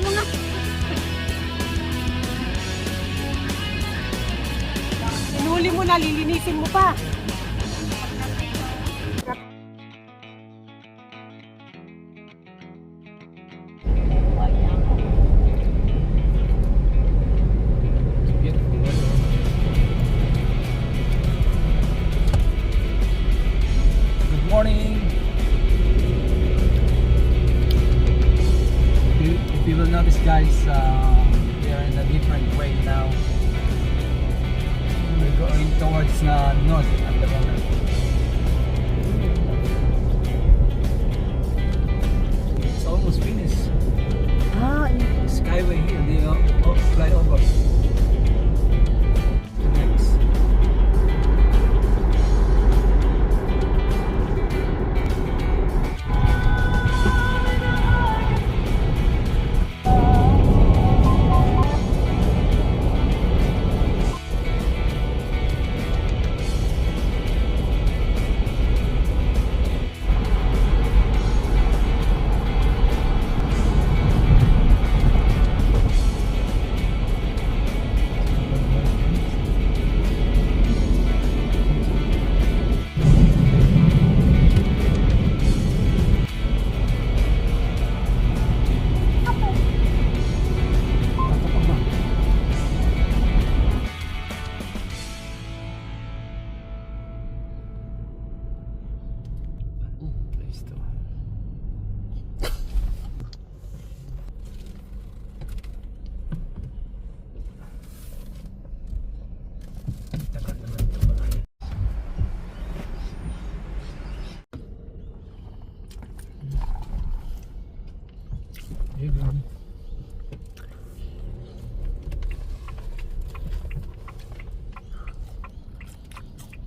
mo nga. Inuli mo na, lilinisin mo pa. Good morning. If you will notice, guys, we are in a different way now. We're going towards north at the moment. It's almost finished. Ah, Skyway here, the flyover. Next.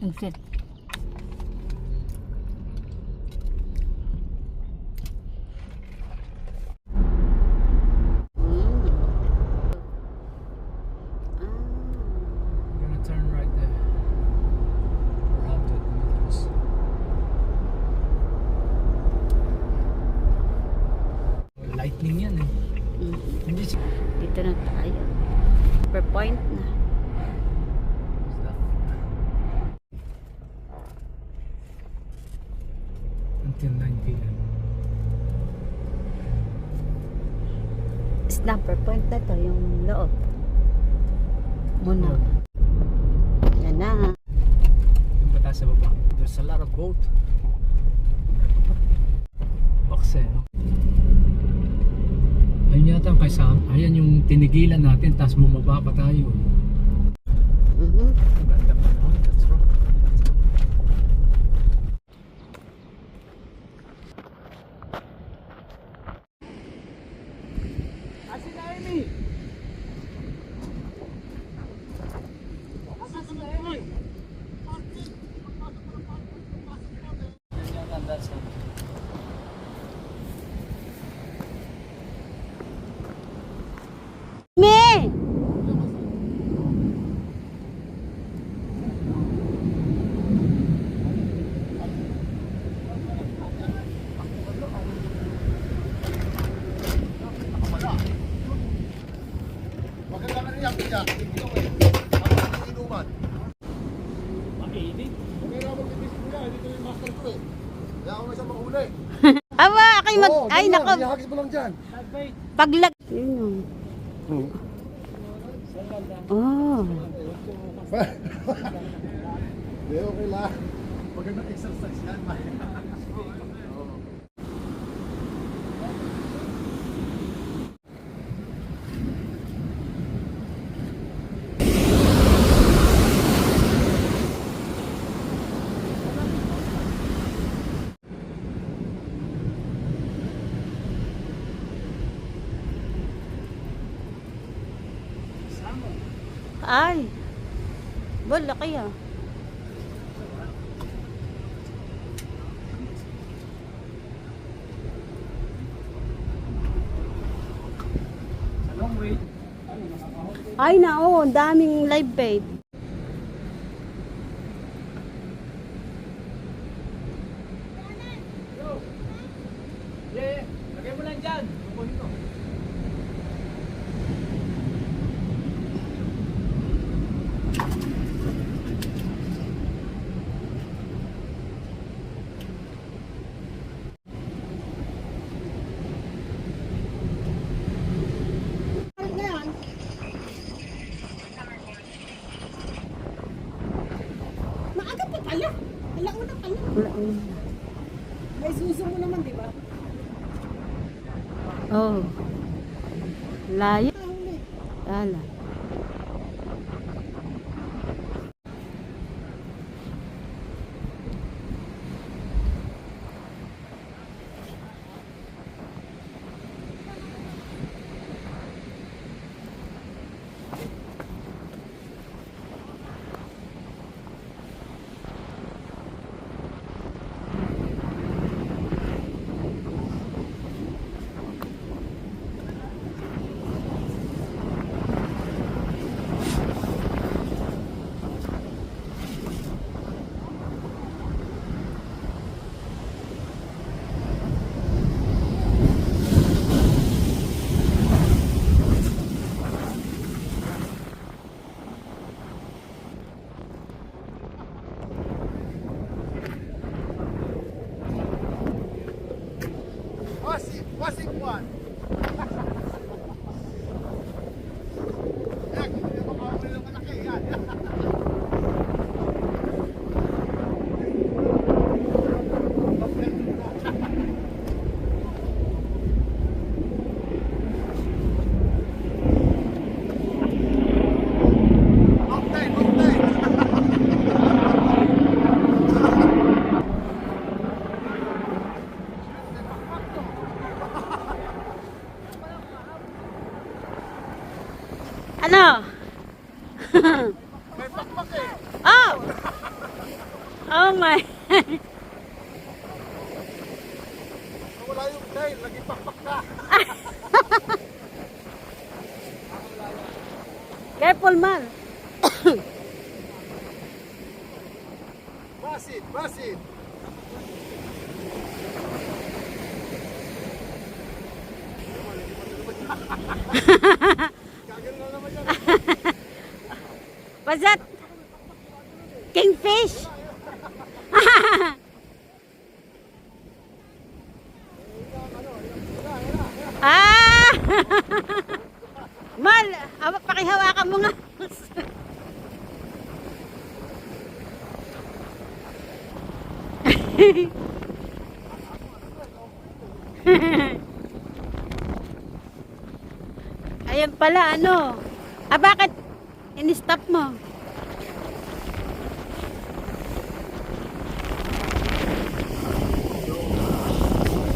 Inset. We're gonna turn right there. 400 meters. Lightning yan eh. Hindi siya. Dito na tayo. Per point na. Until 9 p.m. Snapper point na to, yung loob. Muna. Yan na. Yung bata sa baba. There's a lot of boat. Bakse, no? Ayun yata ang kasama. Ayan yung tinigilan natin, tapos bumaba pa tayo. Ganda pa naman. That's right. Asin na Amy! Asin na Amy! Yan yata ang that's right. Me! Maganda ka rin yung piyak. Ito eh. Ang inuman. Mainit. Pero ako mag-ibig ko yan. Dito yung master ko eh. Kaya ako na siya makahuli. Awa, ako'y mag... Oo, Ay, dyan lang. nako. Ihagis mo lang dyan. Paglag... Yun yun. Oh. Hindi, okay lang. Magandang exercise yan. Ay. Bol, laki ah. Long way. Ay na, oh, daming live bait. Yeah, lagay mo lang dyan. Kukunin ko. May suso mo naman, di ba? Oh. Layo. Huli. Lala. Wasik one. Yan, hindi ko makakuli ng malaki. Yan. Okay, okay. Ano? May pakpak eh. Oh! Oh my. Wala yung tail, naging pakpak ka. Careful man. Basit, basit. Gagano na naman yan. What's that? Kingfish? Ah! Mal, pakihawakan mo nga. Ayan pala, ano? Ah, bakit in-stop mo?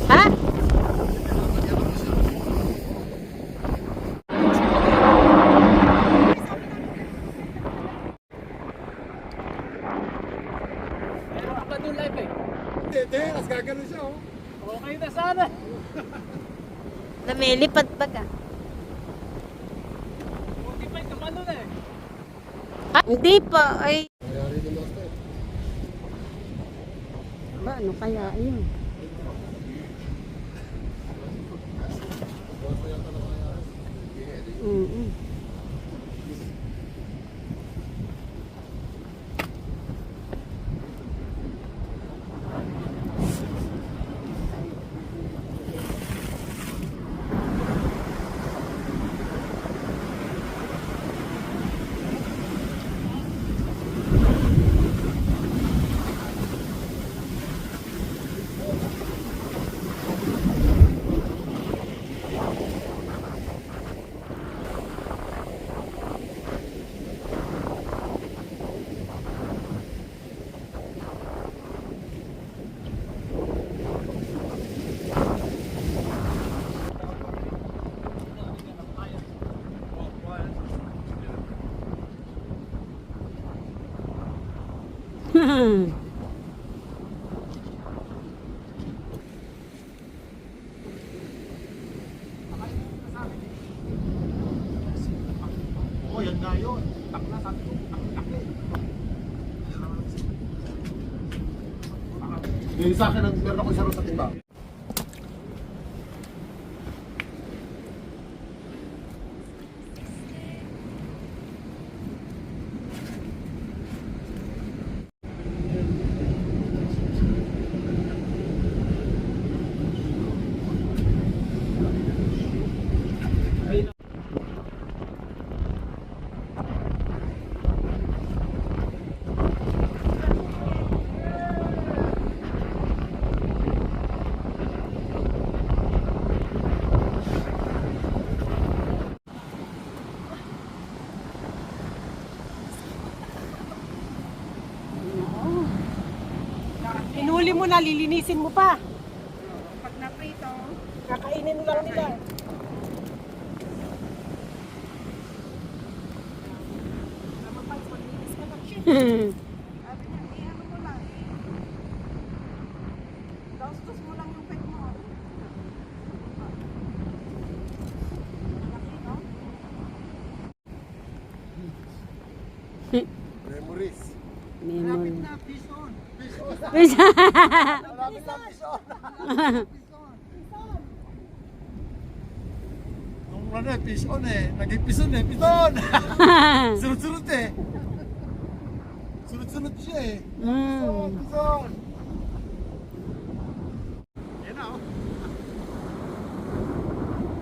Ha? Meron pa doon live eh. Hindi, mas gagano siya oh. Okay na sana. Lumilipad ba ka? Hindi pa yung ano na eh. Ah, hindi pa. Ay, Mayari din last time. ba, ano kaya yun? Mm-mm. Oh, yan nga yun. Takla, sabi ko, takla. Yung sa akin, meron ako isa rin sa timba. na, lilinisin mo pa. Pag naprito, Kakainin lang nila. sabi niya, ano mo lang. Daustos mo lang yung pet mo. Malaki, no? Memories. Memory. Na, fish on. Fish on. Malapit na, fish on. Nung ano eh, fish on eh. Naging pison eh. Pison! Sunod-sunod eh. Sunod-sunod siya eh. Pison! Pison! Yan na oh.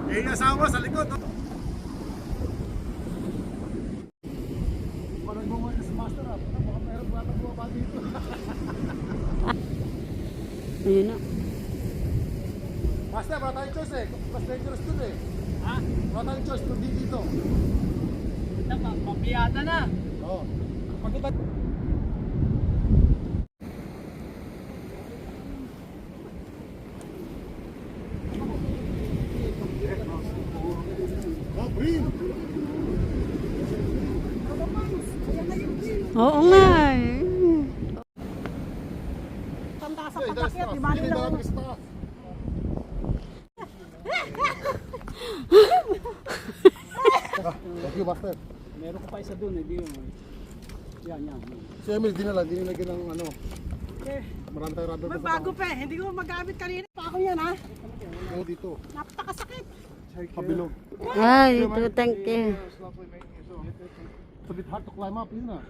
Eh, yung asawa sa likod oh. Parang gumawa sa master ah. Baka meron ba nang bumaba dito? Ayun na. Master, wala tayong choice eh. Mas dangerous dun eh. Ha? Wala tayong choice kung di dito. Mapiyata na. Oo. Pag-iba. Ah, Brin! Oo nga eh. Tanda sa pagkakit, di ba nila? Hindi sa taas. Thank you, Master. Meron ko pa isa doon, hindi yun. Yan. Si Emil, di nilagyan ng ano. Marami tayong rubber May band sa bago pa eh. Hindi ko magamit kanina. Pa ako yan ha. taas. Oo, dito. Napakasakit. Pabilog. Ay, ito, thank you. It's a bit hard to climb up, isn't it?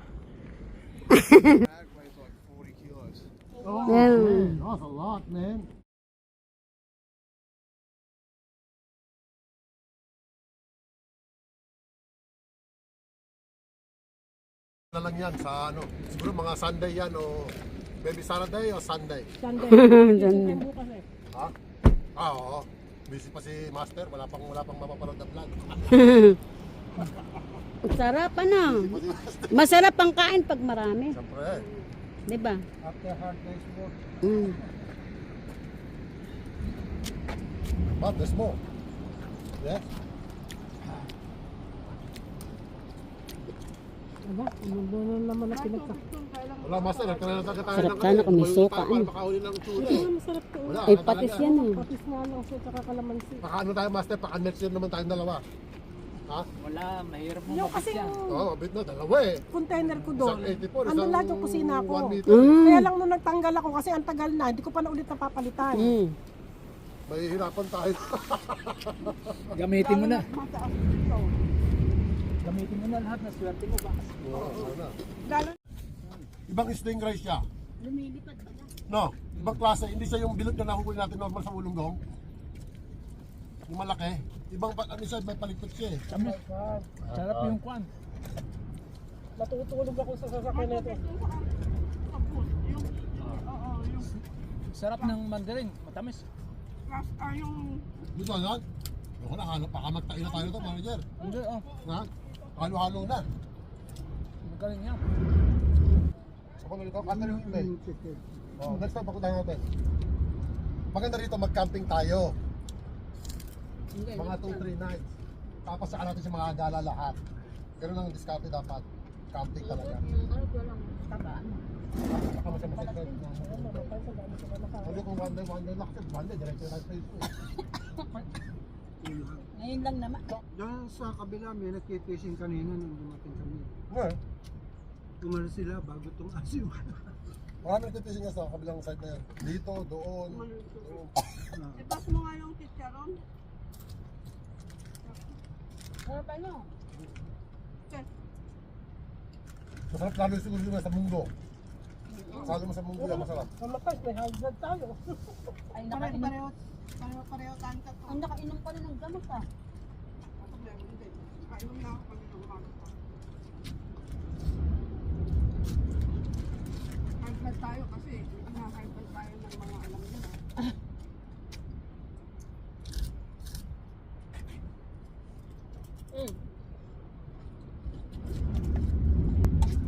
Oh, Yeah. man. That's a lot, man. Na lang yan sa ano, siguro mga Sunday yan o maybe Saturday o Sunday. Sunday. Diyan. Bukas eh. Ha? Ah, oo. Busy pa si Master, wala pang mapapanood na vlog. Sarap ano. Busy pa si Master. Masarap ang kain pag marami. Siyempre. Di ba? After hard day's work. Mm. But there's more. Yeah? Aba, ano doon naman na pinagka. Wala, Master, nagkaroon na tayo Sarap ng sana kung may tumayo suka, tayo ano. para makahuli ng tuna eh. Masarap to. Wala, Ay, wala patis talaga. yan eh. Patis nga lang siya, tsaka kalamansi. Pakaano tayo, Master, paka-next year naman tayong dalawa. Ha? Wala, mahirap mo Yung mabit kasi yan. Oo, mabit na, dalawa eh. container ko doon. Isang 84, Andun lahat yung kusina ko. 1 meter. Kaya lang nung nagtanggal ako kasi ang tagal na, hindi ko pa na ulit napapalitan. Mm. Mahihirapan tayo. Gamitin mo na. Mataas dito. Gamitin mo na lahat na swerte mo. Bakas. Oo, sana. Lalo Ibang stingray siya. Lumilipad ba? No, ibang klase. Hindi siya yung bilog na nahuhuli natin normal sa ulunggong. Yung malaki. Ibang ano siya, may palikpit siya eh. Sarap yung kwan. natutulog ako sa sasakyan nito. Sarap ng mandarin, matamis. Dito yan. Ako na, baka magtain na tayo ito, manager. Hindi, oh. Ha? Halo-halo na. Magaling yan. Ako na dito, kanta yung email. Oh, next time, pakuntahin natin. Maganda rito, mag-camping tayo. Mga 2-3 nights. Tapos saan natin siya mga gala lahat. Ganun ang diskarte dapat. Camping talaga. Baka mo siya masakit. Hindi kung one day lang kasi one day, diretso na sa Facebook. Ngayon lang naman. Diyan sa kabila may nagkipishing kanina nung dumating kami. Ngayon, Tumara sila bago itong asim. marami nagtitising nga sa kabilang side na yan. Dito, doon. Ipas mo nga yung chicharon. Sarap ano? Masarap lalo yung siguro yun sa mundo. Salo mo sa mundo yan, masarap. Mamatay, may high blood tayo. Ay, pareho tayo ka. Ang nakainom pa rin ng gamot ah. Kainom na ako kami ng umaga. High blood tayo kasi high blood tayo ng mga alam nyo na.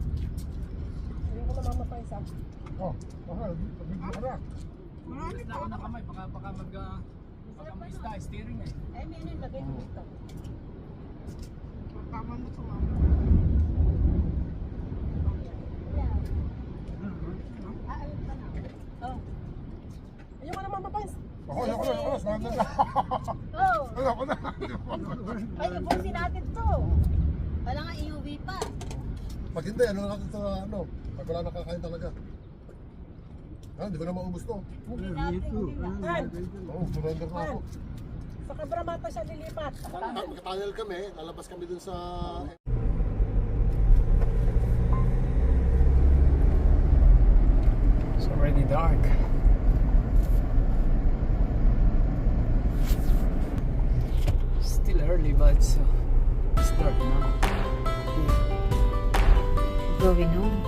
Hindi ko na mamatay sa. Oh, mahal. Pag-video ka na. ako na kamay, baka baka mag-ista, steering eh. Ay, may ano, lagay mo dito. Tama mo sa mama. Ayun pa na. Oh. Ayoko naman mapans. Ako na. Sumagod na. Oh. Ako na. Ay, ubusin natin to. Wala nga iuwi pa. Pag hindi, ano na natin sa ano? Pag wala nakakain talaga. Hindi ko na maubos to. Hindi natin, hindi na. Oo, surrender na ako. Sa Kabramata siya lilipat. Magka-tunnel kami, lalabas kami dun sa... It's already dark. Still early, but it's dark now. Going home.